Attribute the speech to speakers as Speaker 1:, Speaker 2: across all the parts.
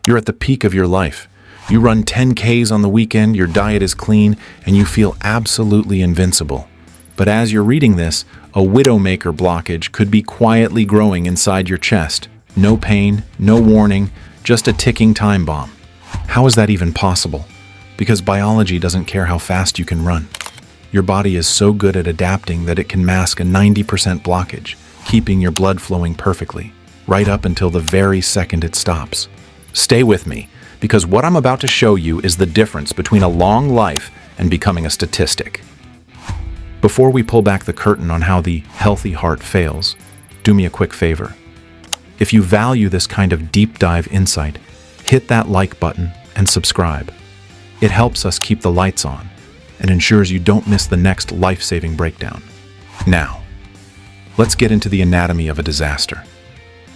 Speaker 1: You're at the peak of your life. You run 10Ks on the weekend, your diet is clean, and you feel absolutely invincible. But as you're reading this, a widowmaker blockage could be quietly growing inside your chest. No pain, no warning, just a ticking time bomb. How is that even possible? Because biology doesn't care how fast you can run. Your body is so good at adapting that it can mask a 90% blockage, keeping your blood flowing perfectly, right up until the very second it stops. Stay with me, because what I'm about to show you is the difference between a long life and becoming a statistic. Before we pull back the curtain on how the healthy heart fails, do me a quick favor. If you value this kind of deep dive insight, hit that like button and subscribe. It helps us keep the lights on and ensures you don't miss the next life-saving breakdown. Now, let's get into the anatomy of a disaster.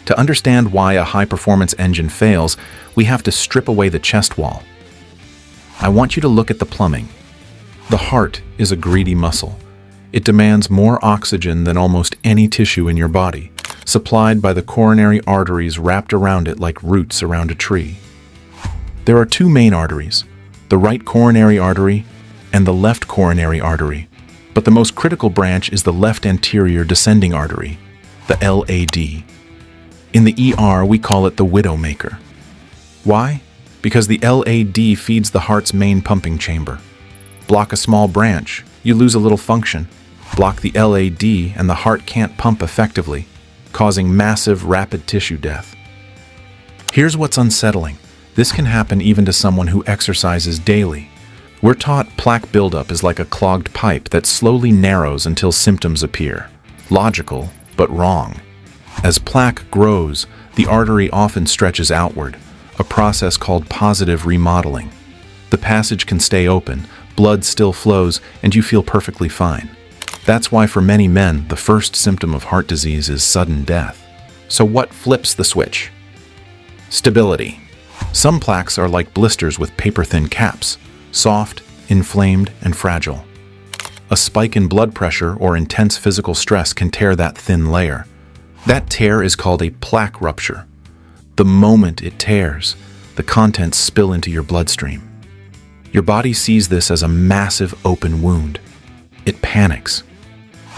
Speaker 1: To understand why a high-performance engine fails, we have to strip away the chest wall. I want you to look at the plumbing. The heart is a greedy muscle. It demands more oxygen than almost any tissue in your body, supplied by the coronary arteries wrapped around it like roots around a tree. There are two main arteries, the right coronary artery and the left coronary artery, but the most critical branch is the left anterior descending artery, the LAD. In the ER, we call it the widowmaker. Why? Because the LAD feeds the heart's main pumping chamber. Block a small branch, you lose a little function. Block the LAD and the heart can't pump effectively, causing massive, rapid tissue death. Here's what's unsettling. This can happen even to someone who exercises daily. We're taught plaque buildup is like a clogged pipe that slowly narrows until symptoms appear. Logical, but wrong. As plaque grows, the artery often stretches outward, a process called positive remodeling. The passage can stay open, blood still flows, and you feel perfectly fine. That's why for many men, the first symptom of heart disease is sudden death. So what flips the switch? Stability. Some plaques are like blisters with paper-thin caps, soft, inflamed, and fragile. A spike in blood pressure or intense physical stress can tear that thin layer. That tear is called a plaque rupture. The moment it tears, the contents spill into your bloodstream. Your body sees this as a massive open wound. It panics.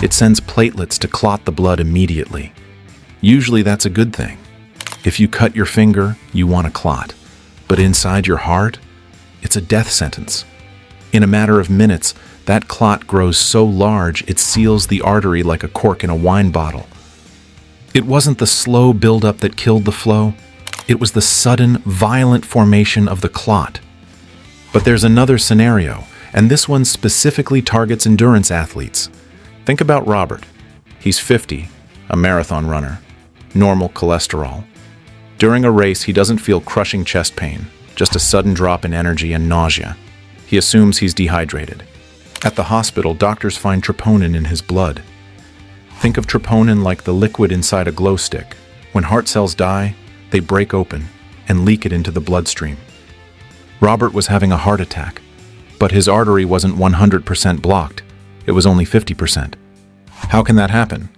Speaker 1: It sends platelets to clot the blood immediately. Usually that's a good thing. If you cut your finger, you want a clot. But inside your heart, it's a death sentence. In a matter of minutes, that clot grows so large it seals the artery like a cork in a wine bottle. It wasn't the slow buildup that killed the flow. It was the sudden, violent formation of the clot. But there's another scenario, and this one specifically targets endurance athletes. Think about Robert. He's 50, a marathon runner, normal cholesterol. During a race, he doesn't feel crushing chest pain, just a sudden drop in energy and nausea. He assumes he's dehydrated. At the hospital, doctors find troponin in his blood. Think of troponin like the liquid inside a glow stick. When heart cells die, they break open and leak it into the bloodstream. Robert was having a heart attack, but his artery wasn't 100% blocked. It was only 50%. How can that happen?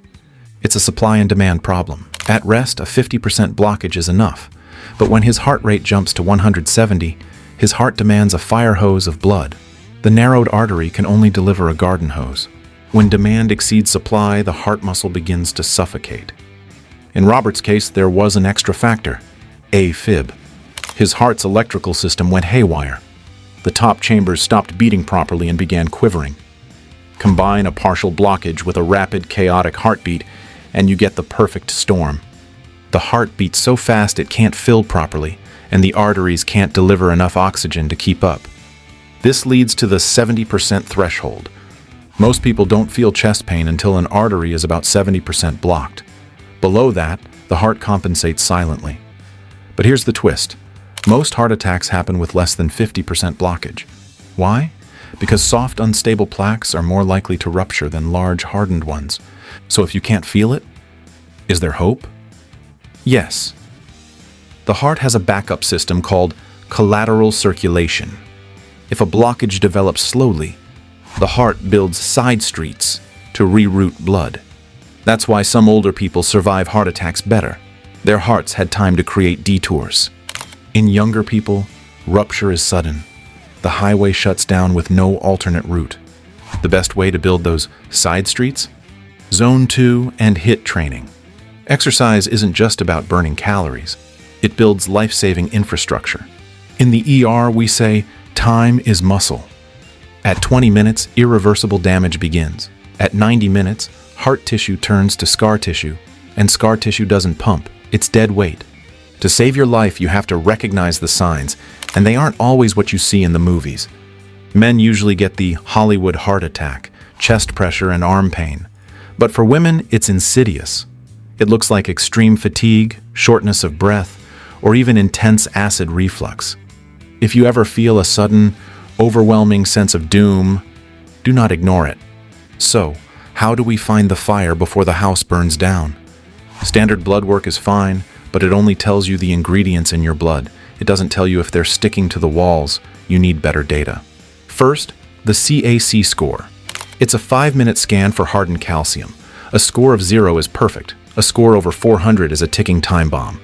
Speaker 1: It's a supply and demand problem. At rest, a 50% blockage is enough, but when his heart rate jumps to 170, his heart demands a fire hose of blood. The narrowed artery can only deliver a garden hose. When demand exceeds supply, the heart muscle begins to suffocate. In Robert's case, there was an extra factor, AFib. His heart's electrical system went haywire. The top chambers stopped beating properly and began quivering. Combine a partial blockage with a rapid, chaotic heartbeat, and you get the perfect storm. The heart beats so fast it can't fill properly, and the arteries can't deliver enough oxygen to keep up. This leads to the 70% threshold. Most people don't feel chest pain until an artery is about 70% blocked. Below that, the heart compensates silently. But here's the twist. Most heart attacks happen with less than 50% blockage. Why? Because soft, unstable plaques are more likely to rupture than large, hardened ones. So if you can't feel it, is there hope? Yes. The heart has a backup system called collateral circulation. If a blockage develops slowly, the heart builds side streets to reroute blood. That's why some older people survive heart attacks better. Their hearts had time to create detours. In younger people, rupture is sudden. The highway shuts down with no alternate route. The best way to build those side streets? Zone 2 and HIIT training. Exercise isn't just about burning calories. It builds life-saving infrastructure. In the ER, we say, time is muscle. At 20 minutes, irreversible damage begins. At 90 minutes, heart tissue turns to scar tissue, and scar tissue doesn't pump. It's dead weight. To save your life, you have to recognize the signs, and they aren't always what you see in the movies. Men usually get the Hollywood heart attack, chest pressure, and arm pain. But for women, it's insidious. It looks like extreme fatigue, shortness of breath, or even intense acid reflux. If you ever feel a sudden, overwhelming sense of doom, do not ignore it. So, how do we find the fire before the house burns down? Standard blood work is fine, but it only tells you the ingredients in your blood. It doesn't tell you if they're sticking to the walls. You need better data. First, the CAC score. It's a 5-minute scan for hardened calcium. A score of 0 is perfect. A score over 400 is a ticking time bomb.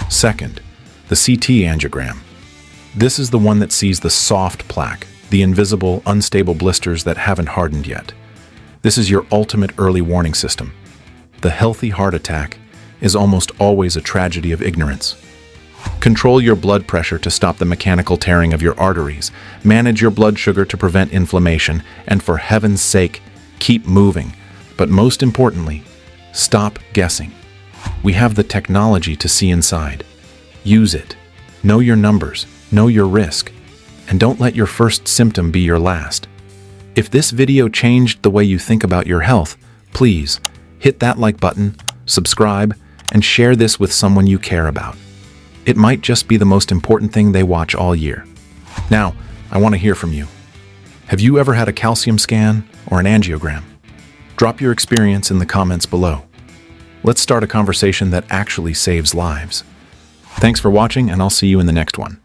Speaker 1: Second, the CT angiogram. This is the one that sees the soft plaque, the invisible, unstable blisters that haven't hardened yet. This is your ultimate early warning system. The healthy heart attack is almost always a tragedy of ignorance. Control your blood pressure to stop the mechanical tearing of your arteries. Manage your blood sugar to prevent inflammation. And for heaven's sake, keep moving. But most importantly, stop guessing. We have the technology to see inside. Use it. Know your numbers. Know your risk. And don't let your first symptom be your last. If this video changed the way you think about your health, please hit that like button, subscribe, and share this with someone you care about. It might just be the most important thing they watch all year. Now, I want to hear from you. Have you ever had a calcium scan or an angiogram? Drop your experience in the comments below. Let's start a conversation that actually saves lives. Thanks for watching, and I'll see you in the next one.